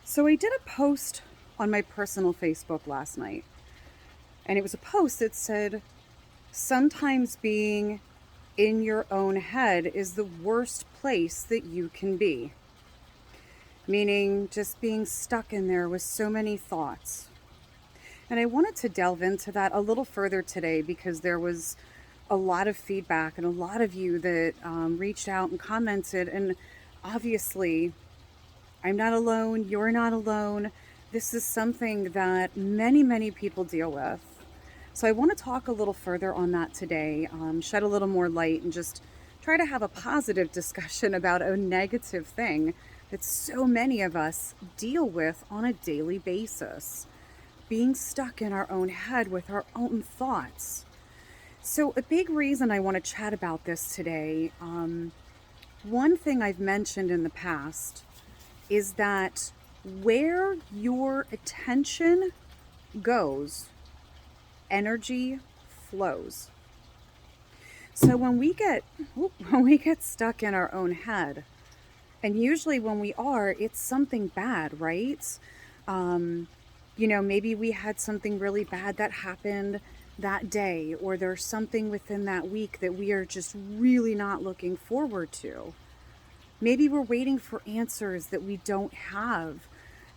So I did a post on my personal Facebook last night, and it was a post that said, sometimes being in your own head is the worst place that you can be. Meaning just being stuck in there with so many thoughts. And I wanted to delve into that a little further today because there was a lot of feedback and a lot of you that reached out and commented. And obviously, I'm not alone. You're not alone. This is something that many, many people deal with. So I want to talk a little further on that today, shed a little more light, and just try to have a positive discussion about a negative thing that so many of us deal with on a daily basis. Being stuck in our own head with our own thoughts. So, a big reason I want to chat about this today, one thing I've mentioned in the past is that where your attention goes, energy flows. So when we get stuck in our own head, and usually when we are, it's something bad, right? Um, maybe we had something really bad that happened that day, or there's something within that week that we are just really not looking forward to. Maybe we're waiting for answers that we don't have,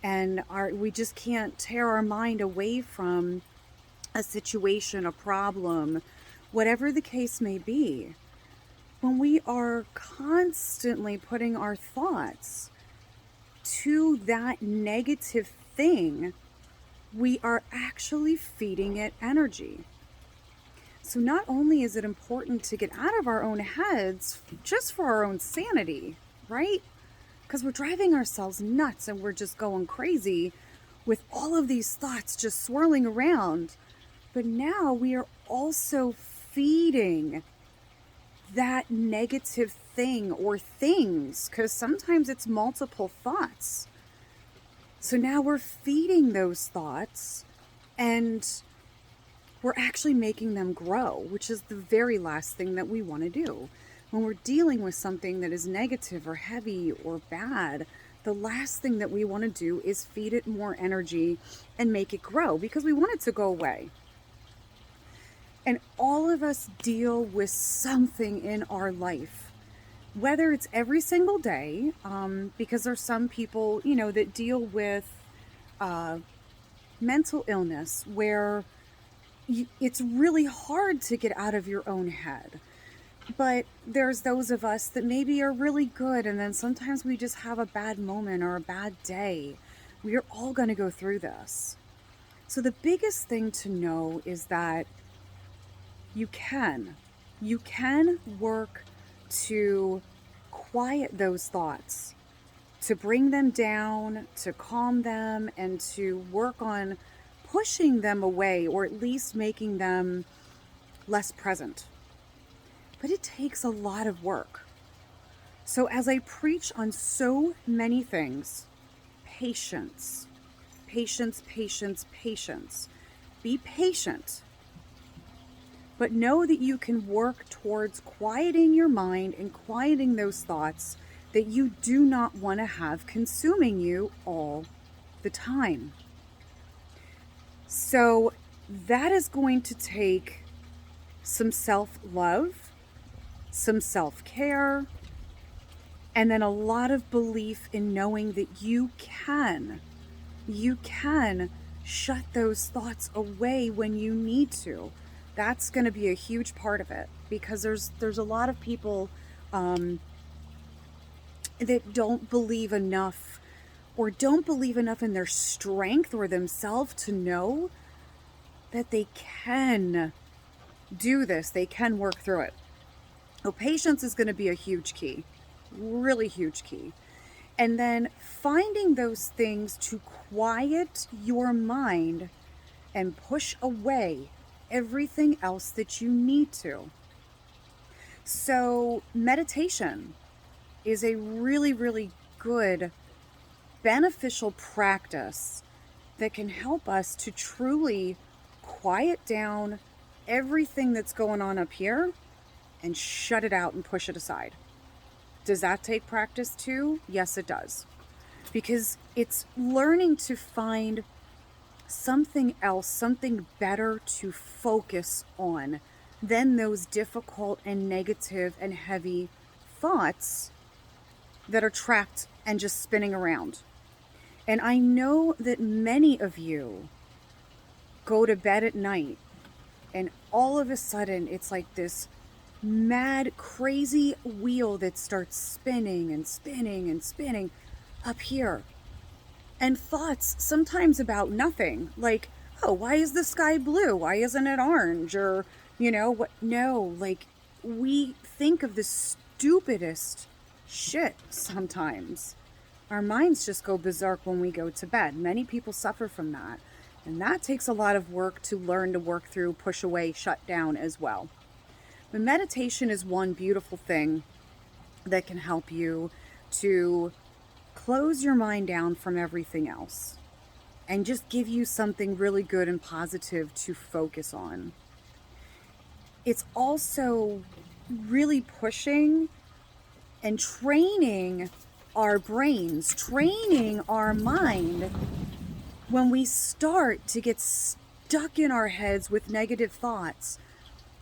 and we just can't tear our mind away from a situation, a problem, whatever the case may be. When we are constantly putting our thoughts to that negative thing, we are actually feeding it energy. So, not only is it important to get out of our own heads just for our own sanity, right? Because we're driving ourselves nuts and we're just going crazy with all of these thoughts just swirling around. But now we are also feeding that negative thing or things, because sometimes it's multiple thoughts. So now we're feeding those thoughts and we're actually making them grow, which is the very last thing that we want to do. When we're dealing with something that is negative or heavy or bad, the last thing that we want to do is feed it more energy and make it grow because we want it to go away. And all of us deal with something in our life, whether it's every single day, because there's some people, that deal with uh, mental illness where it's really hard to get out of your own head. But there's those of us that maybe are really good, and then sometimes we just have a bad moment or a bad day. We are all going to go through this. So the biggest thing to know is that you can. You can work to quiet those thoughts, to bring them down, to calm them, and to work on pushing them away or at least making them less present. But it takes a lot of work. So, as I preach on so many things, patience, patience, patience, patience. Be patient. But know that you can work towards quieting your mind and quieting those thoughts that you do not want to have consuming you all the time. So that is going to take some self-love, some self-care, and then a lot of belief in knowing that you can shut those thoughts away when you need to. That's going to be a huge part of it because there's a lot of people that don't believe enough in their strength or themselves to know that they can do this. They can work through it. So patience is going to be a huge key, really huge key. And then finding those things to quiet your mind and push away everything else that you need to. So meditation is a really, really good, beneficial practice that can help us to truly quiet down everything that's going on up here and shut it out and push it aside. Does that take practice too? Yes, it does. Because It's learning to find something else, something better to focus on than those difficult and negative and heavy thoughts that are trapped and just spinning around. And I know that many of you go to bed at night and all of a sudden it's like this mad, crazy wheel that starts spinning and spinning and spinning up here. And thoughts sometimes about nothing, like, oh, why is the sky blue? Why isn't it orange? Or, what? No, like, we think of the stupidest shit sometimes. Our minds just go berserk when we go to bed. Many people suffer from that. And that takes a lot of work to learn to work through, push away, shut down as well. But meditation is one beautiful thing that can help you to close your mind down from everything else and just give you something really good and positive to focus on. It's also really pushing and training our brains, training our mind when we start to get stuck in our heads with negative thoughts,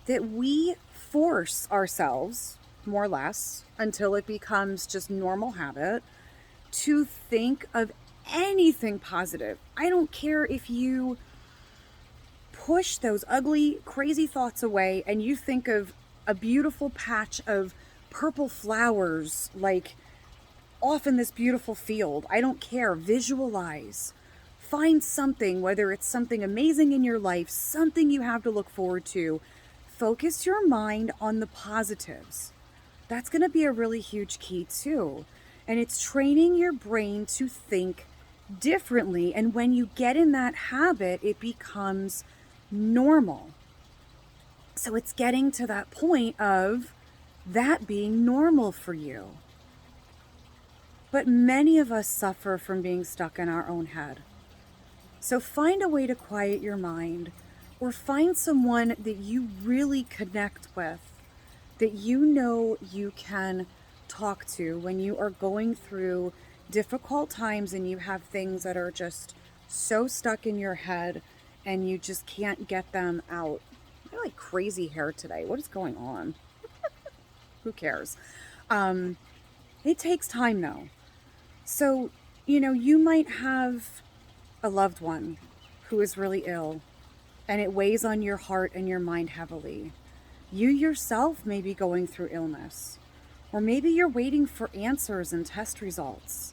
that we force ourselves, more or less, until it becomes just normal habit, to think of anything positive. I don't care if you push those ugly, crazy thoughts away and you think of a beautiful patch of purple flowers, like off in this beautiful field. I don't care. Visualize. Find something, whether it's something amazing in your life, something you have to look forward to. Focus your mind on the positives. That's going to be a really huge key too. And it's training your brain to think differently. And when you get in that habit, it becomes normal. So it's getting to that point of that being normal for you. But many of us suffer from being stuck in our own head. So find a way to quiet your mind, or find someone that you really connect with, that you can talk to when you are going through difficult times and you have things that are just so stuck in your head and you just can't get them out. I have like crazy hair today. What is going on? Who cares? It takes time though. So, you might have a loved one who is really ill and it weighs on your heart and your mind heavily. You yourself may be going through illness. Or maybe you're waiting for answers and test results.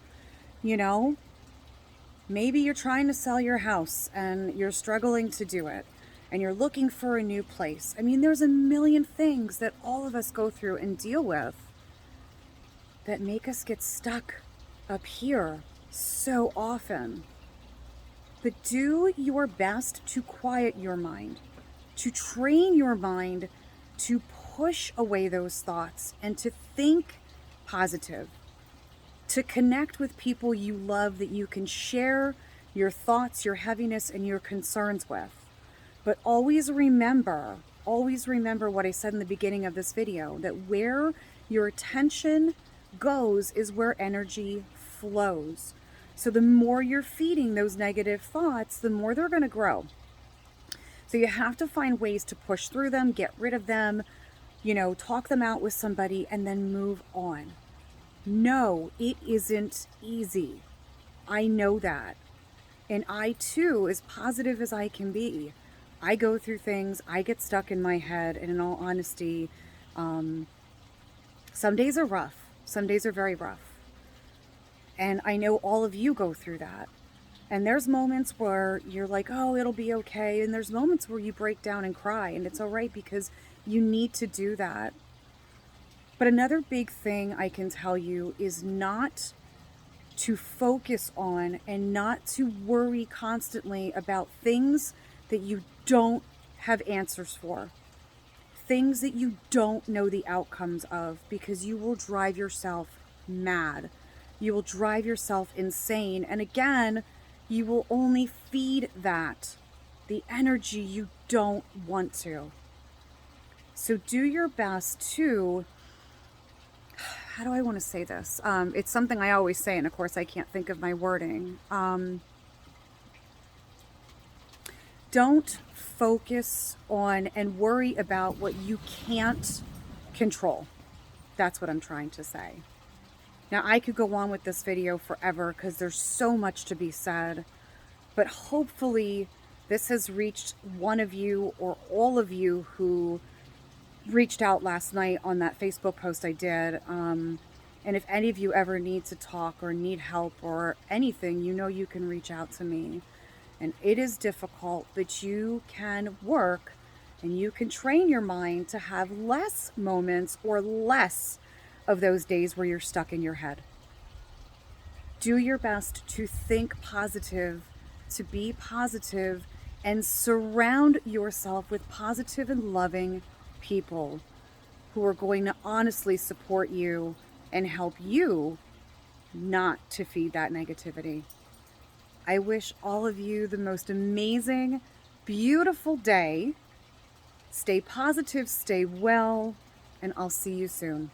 Maybe you're trying to sell your house and you're struggling to do it. And you're looking for a new place. I mean, there's a million things that all of us go through and deal with that make us get stuck up here so often. But do your best to quiet your mind, to train your mind to push away those thoughts and to think positive, to connect with people you love that you can share your thoughts, your heaviness, and your concerns with. But always remember what I said in the beginning of this video, that where your attention goes is where energy flows. So the more you're feeding those negative thoughts, the more they're going to grow. So you have to find ways to push through them, get rid of them, talk them out with somebody, and then move on. No, it isn't easy. I know that. And I too, as positive as I can be, I go through things, I get stuck in my head, and in all honesty, some days are rough. Some days are very rough. And I know all of you go through that. And there's moments where you're like, oh, it'll be okay. And there's moments where you break down and cry, and it's all right because you need to do that. But another big thing I can tell you is not to focus on and not to worry constantly about things that you don't have answers for. Things that you don't know the outcomes of, because you will drive yourself mad. You will drive yourself insane. And again, you will only feed that, the energy you don't want to. So do your best to how do I want to say this? It's something I always say, and of course I can't think of my wording. Don't focus on and worry about what you can't control. That's what I'm trying to say. Now, I could go on with this video forever because there's so much to be said, but hopefully this has reached one of you or all of you who reached out last night on that Facebook post I did. And if any of you ever need to talk or need help or anything, you know you can reach out to me. And it is difficult, but you can work and you can train your mind to have less moments or less of those days where you're stuck in your head. Do your best to think positive, to be positive, and surround yourself with positive and loving people who are going to honestly support you and help you not to feed that negativity. I wish all of you the most amazing, beautiful day. Stay positive, stay well, and I'll see you soon.